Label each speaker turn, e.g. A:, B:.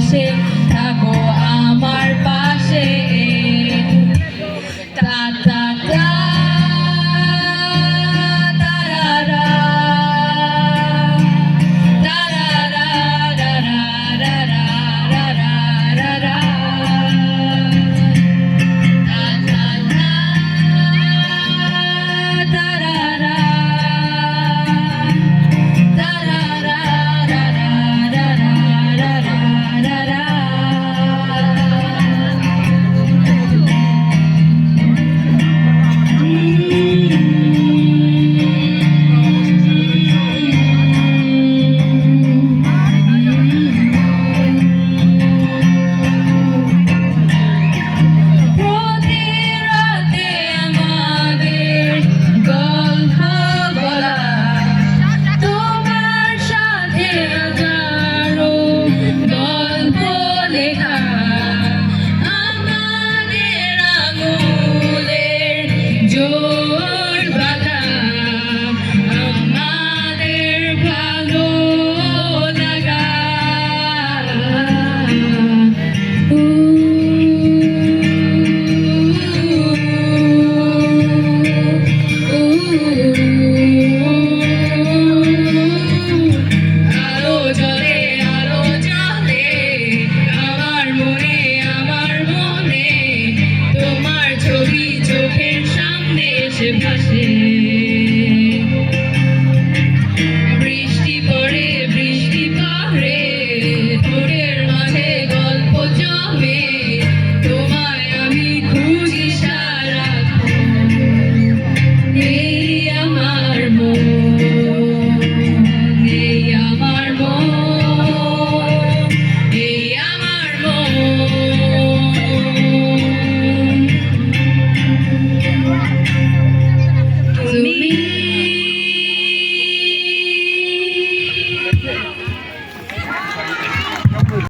A: এসে থাকো আমার পাশে। তা তা তা তারারা তারারা রারা রারা রারা তা তা তা তারারা তারারা রারা রারা রারা। জোর বাঁধা আমাদের ভালো লাগা। আলো জ্বলে আমার মনে তোমার ছবি চোখের সামনে এসে ভাসে।